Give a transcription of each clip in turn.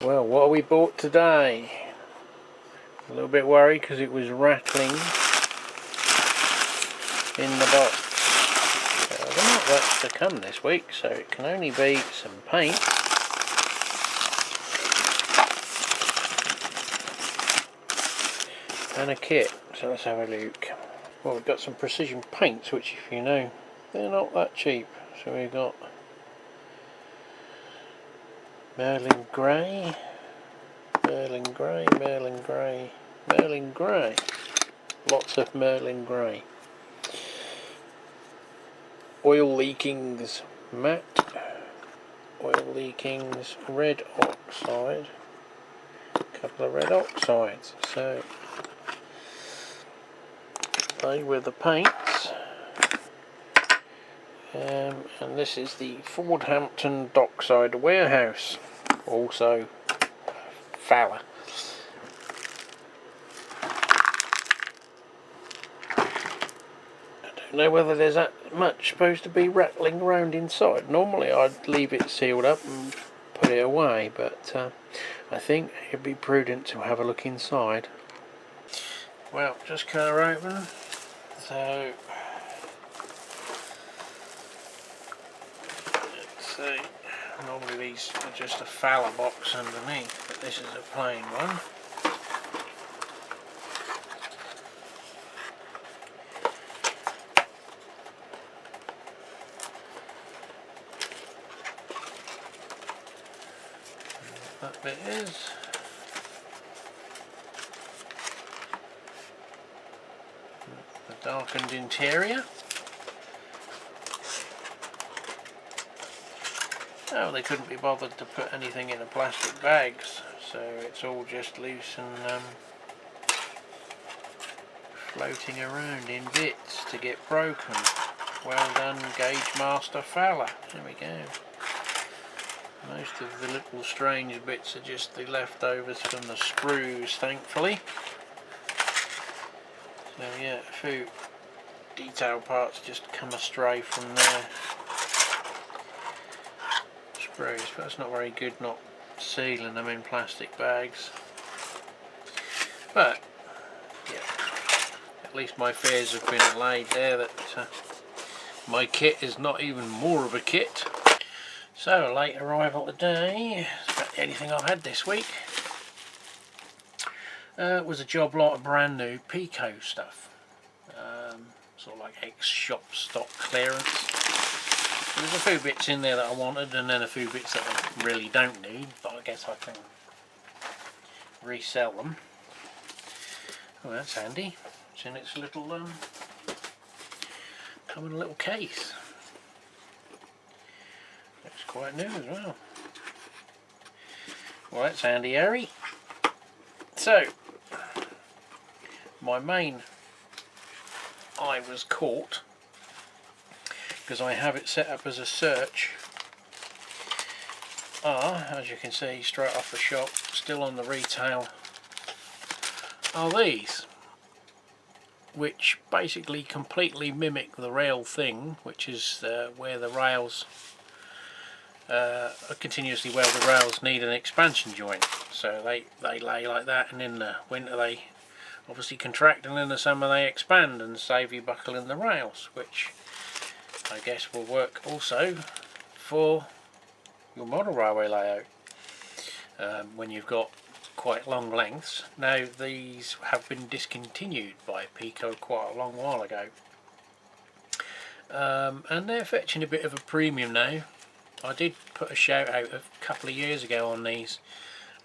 Well, what we bought today? A little bit worried because it was rattling in the box. There's not much to come this week, so it can only be some paint. And a kit. So let's have a look. Well, we've got some precision paints, which, if you know, they're not that cheap. So we've got Merlin Grey, Merlin Grey, Merlin Grey, Merlin Grey. Lots of Merlin Grey. Oil leakings matte, oil leakings red oxide, a couple of red oxides. So they were the paints. And this is the Fordhampton Dockside Warehouse, also Fowler. I don't know whether there's that much supposed to be rattling around inside. Normally I'd leave it sealed up and put it away, but I think it'd be prudent to have a look inside. Well, just cut her open. So see, normally these are just a Fowler box underneath, but this is a plain one. And that bit is the darkened interior. Oh, they couldn't be bothered to put anything in the plastic bags, so it's all just loose and floating around in bits to get broken. Well done, Gauge Master Fowler. There we go. Most of the little strange bits are just the leftovers from the screws, thankfully. So yeah, a few detail parts just come astray from there. Screws, but that's not very good, not sealing them in plastic bags. But yeah, at least my fears have been allayed there that my kit is not even more of a kit. So, late arrival today. It's about the only thing I've had this week. It was a job lot of brand new peco stuff, sort of like ex-shop stock clearance. There's a few bits in there that I wanted, and then a few bits that I really don't need, but I guess I can resell them. Oh, that's handy. It's in its little come in a little case. Looks quite new as well. Well, that's handy, Harry. So, my main eye was caught because I have it set up as a search. As you can see straight off the shop, still on the retail, are these, which basically completely mimic the rail thing, which is where the rails are continuously where the rails need an expansion joint. So they lay like that, and in the winter they obviously contract, and in the summer they expand and save you buckling the rails, which I guess will work also for your model railway layout when you've got quite long lengths. Now these have been discontinued by Peco quite a long while ago, and they're fetching a bit of a premium now. I did put a shout out a couple of years ago on these,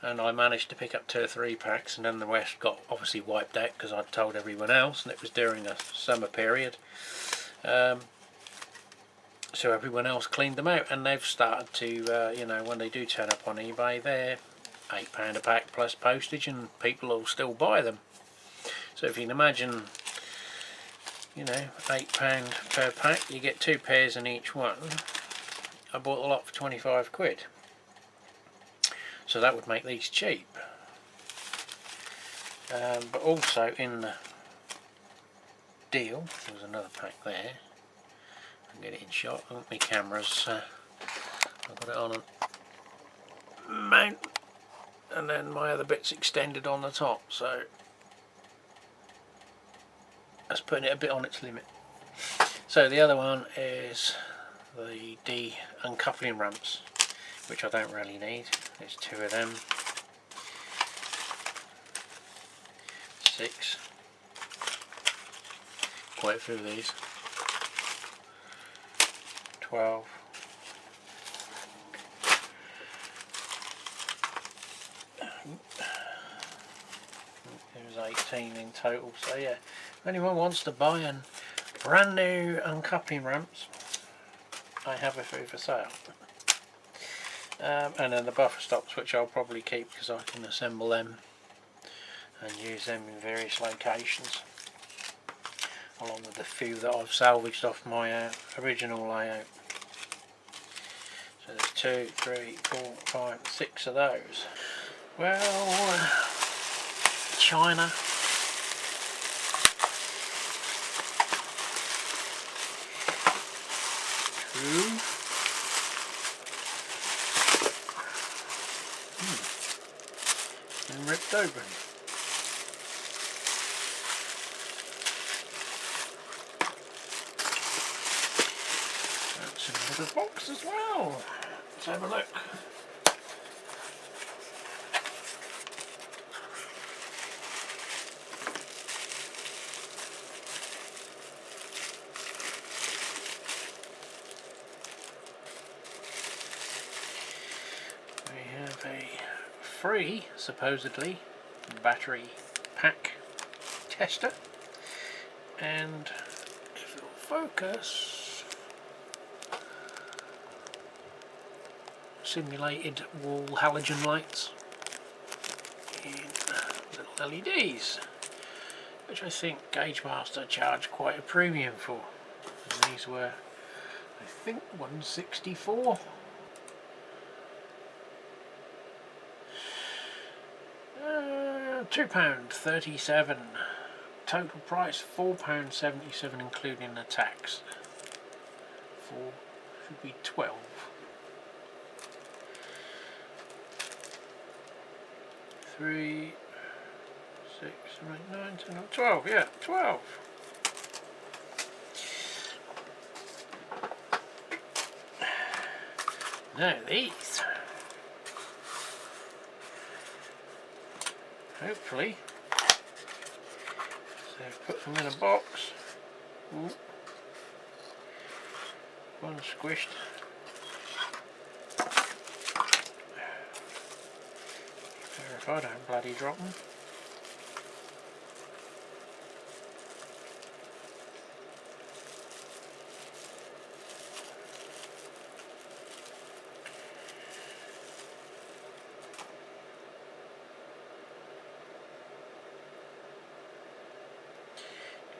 and I managed to pick up 2 or 3 packs, and then the rest got obviously wiped out because I'd told everyone else, and it was during a summer period. So everyone else cleaned them out, and they've started to, you know, when they do turn up on eBay, they're £8 a pack plus postage, and people will still buy them. So if you can imagine, you know, £8 per pack, you get 2 pairs in each one. I bought the lot for 25 quid. So that would make these cheap. But also in the deal, there's another pack there. I can get it in shot. I want my cameras. I've got it on a mount and then my other bit's extended on the top, so that's putting it a bit on its limit. So the other one is the D uncoupling ramps, which I don't really need. There's 2 of them. 6. Quite a few of these. 12. There's 18 in total. So yeah, if anyone wants to buy a brand new uncoupling ramps, I have a few for sale. And then the buffer stops, which I'll probably keep because I can assemble them and use them in various locations, along with the few that I've salvaged off my original layout. So there's 2, 3, 4, 5, 6 of those. Well, China. True. And ripped open. That's another box as well. Let's have a look. We have a free, supposedly, battery pack tester, and if it'll focus, simulated wall halogen lights in little LEDs, which I think Gauge Master charged quite a premium for. And these were, I think, £164. £2.37. Total price £4.77 including the tax. 4 should be 12. 3, 6, 7, 8, 9, 10, 12. Yeah, 12. Now these, hopefully, so put them in a box. Ooh. One squished. If I don't bloody drop them.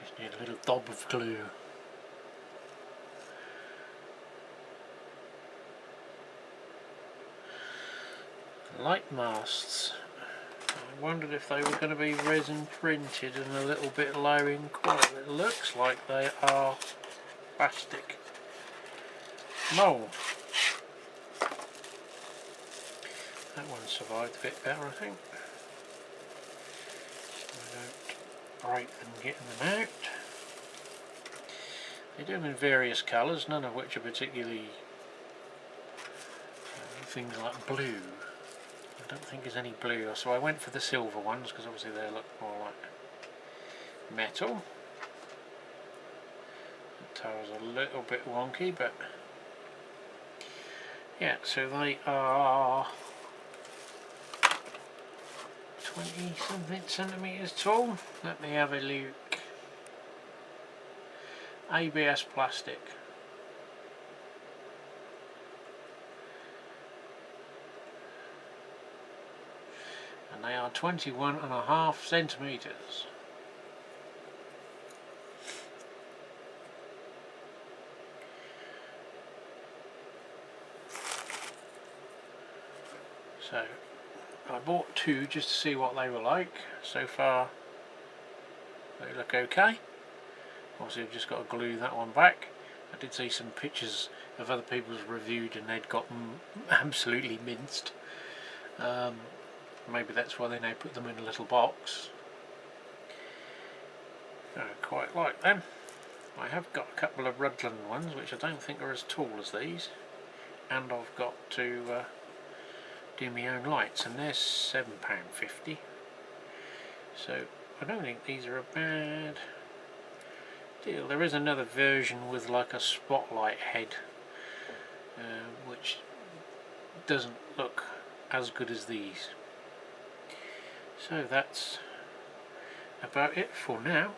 Just need a little dob of glue. Light masts. I wondered if they were going to be resin printed and a little bit low in quality. It looks like they are plastic mould. That one survived a bit better, I think. So I don't break them getting them out. They do them in various colours, none of which are particularly things like blue. I don't think there's any blue, so I went for the silver ones because obviously they look more like metal. The tower's a little bit wonky, but yeah, so they are 20 something centimetres tall. Let me have a look. ABS plastic. And they are 21.5 centimetres. So I bought 2 just to see what they were like. So far they look okay. Obviously I've just got to glue that one back. I did see some pictures of other people's reviewed and they'd got them absolutely minced. Maybe that's why they now put them in a little box. I quite like them. I have got a couple of Rudland ones which I don't think are as tall as these, and I've got to do my own lights, and they're £7.50. So I don't think these are a bad deal. There is another version with like a spotlight head, which doesn't look as good as these. So that's about it for now.